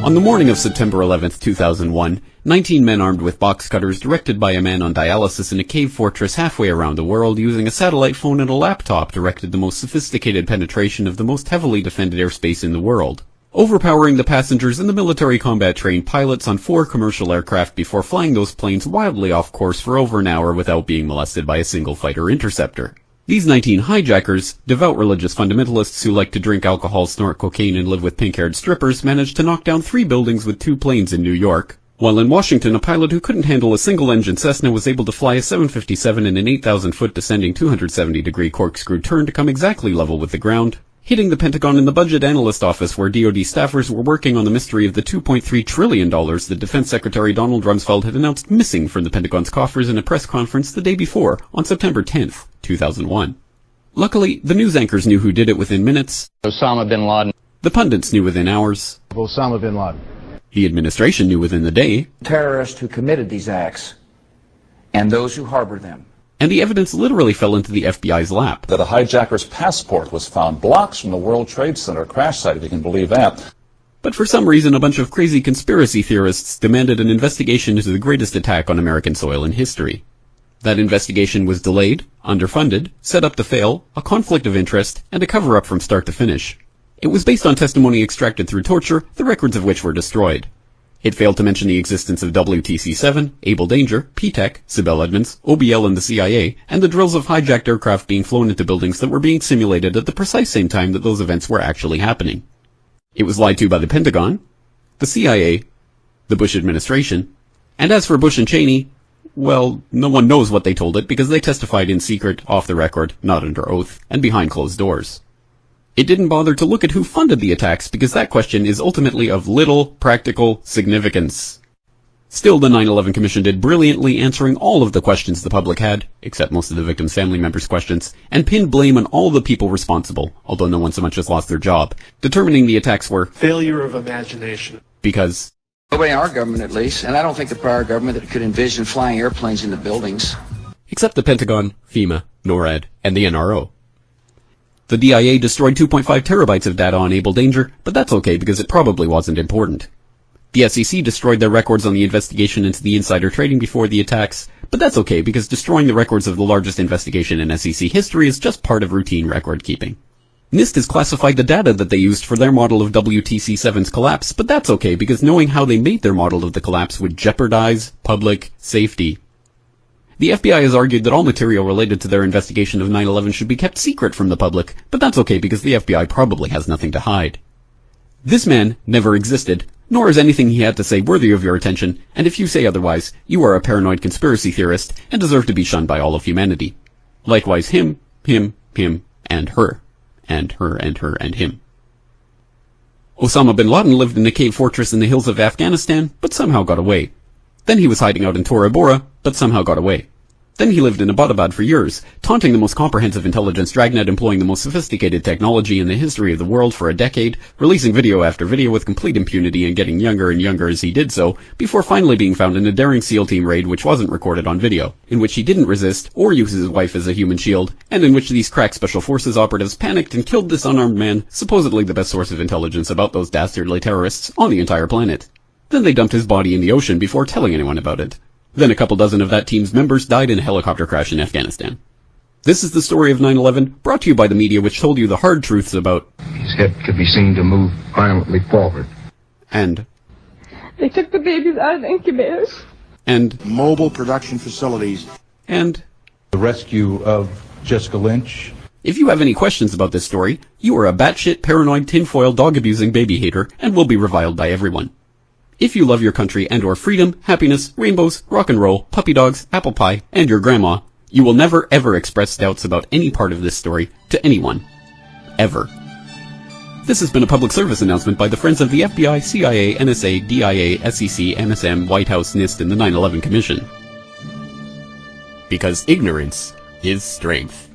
On the morning of September 11, 2001, 19 men armed with box cutters directed by a man on dialysis in a cave fortress halfway around the world using a satellite phone and a laptop directed the most sophisticated penetration of the most heavily defended airspace in the world, overpowering the passengers and the military combat-trained pilots on 4 commercial aircraft before flying those planes wildly off course for over an hour without being molested by a single fighter interceptor. These 19 hijackers, devout religious fundamentalists who like to drink alcohol, snort cocaine, and live with pink-haired strippers, managed to knock down 3 buildings with 2 planes in New York, while in Washington a pilot who couldn't handle a single-engine Cessna was able to fly a 757 in an 8,000-foot descending 270-degree corkscrew turn to come exactly level with the ground, hitting the Pentagon in the budget analyst office where DoD staffers were working on the mystery of the $2.3 trillion that Defense Secretary Donald Rumsfeld had announced missing from the Pentagon's coffers in a press conference the day before, on September 10th, 2001. Luckily, the news anchors knew who did it within minutes. Osama bin Laden. The pundits knew within hours. Osama bin Laden. The administration knew within the day. Terrorists who committed these acts and those who harbor them. And the evidence literally fell into the FBI's lap. That a hijacker's passport was found blocks from the World Trade Center crash site, if you can believe that. But for some reason, a bunch of crazy conspiracy theorists demanded an investigation into the greatest attack on American soil in history. That investigation was delayed, underfunded, set up to fail, a conflict of interest, and a cover-up from start to finish. It was based on testimony extracted through torture, the records of which were destroyed. It failed to mention the existence of WTC-7, Able Danger, P-TECH, Sibel Edmonds, OBL and the CIA, and the drills of hijacked aircraft being flown into buildings that were being simulated at the precise same time that those events were actually happening. It was lied to by the Pentagon, the CIA, the Bush administration, and as for Bush and Cheney, well, no one knows what they told it because they testified in secret, off the record, not under oath, and behind closed doors. It didn't bother to look at who funded the attacks because that question is ultimately of little practical significance. Still, the 9/11 Commission did brilliantly answering all of the questions the public had, except most of the victims' family members' questions, and pinned blame on all the people responsible, although no one so much as lost their job, determining the attacks were failure of imagination. Because Nobody in our government, at least, and I don't think the prior government that could envision flying airplanes into buildings. Except the Pentagon, FEMA, NORAD, and the NRO. The DIA destroyed 2.5 terabytes of data on Able Danger, but that's okay because it probably wasn't important. The SEC destroyed their records on the investigation into the insider trading before the attacks, but that's okay because destroying the records of the largest investigation in SEC history is just part of routine record keeping. NIST has classified the data that they used for their model of WTC-7's collapse, but that's okay because knowing how they made their model of the collapse would jeopardize public safety. The FBI has argued that all material related to their investigation of 9/11 should be kept secret from the public, but that's okay because the FBI probably has nothing to hide. This man never existed, nor is anything he had to say worthy of your attention, and if you say otherwise, you are a paranoid conspiracy theorist and deserve to be shunned by all of humanity. Likewise him, and her. And her, and her, and him. Osama bin Laden lived in a cave fortress in the hills of Afghanistan, but somehow got away. Then he was hiding out in Tora Bora, but somehow got away. Then he lived in Abbottabad for years, taunting the most comprehensive intelligence dragnet employing the most sophisticated technology in the history of the world for a decade, releasing video after video with complete impunity and getting younger and younger as he did so, before finally being found in a daring SEAL team raid which wasn't recorded on video, in which he didn't resist or use his wife as a human shield, and in which these crack special forces operatives panicked and killed this unarmed man, supposedly the best source of intelligence about those dastardly terrorists on the entire planet. Then they dumped his body in the ocean before telling anyone about it. Then a couple dozen of that team's members died in a helicopter crash in Afghanistan. This is the story of 9/11, brought to you by the media which told you the hard truths about his head could be seen to move violently forward. And they took the babies out of the incubators. And mobile production facilities. And the rescue of Jessica Lynch. If you have any questions about this story, you are a batshit paranoid tinfoil dog-abusing baby hater and will be reviled by everyone. If you love your country and or freedom, happiness, rainbows, rock and roll, puppy dogs, apple pie, and your grandma, you will never ever express doubts about any part of this story to anyone. Ever. This has been a public service announcement by the Friends of the FBI, CIA, NSA, DIA, SEC, NSM, White House, NIST, and the 9/11 Commission. Because ignorance is strength.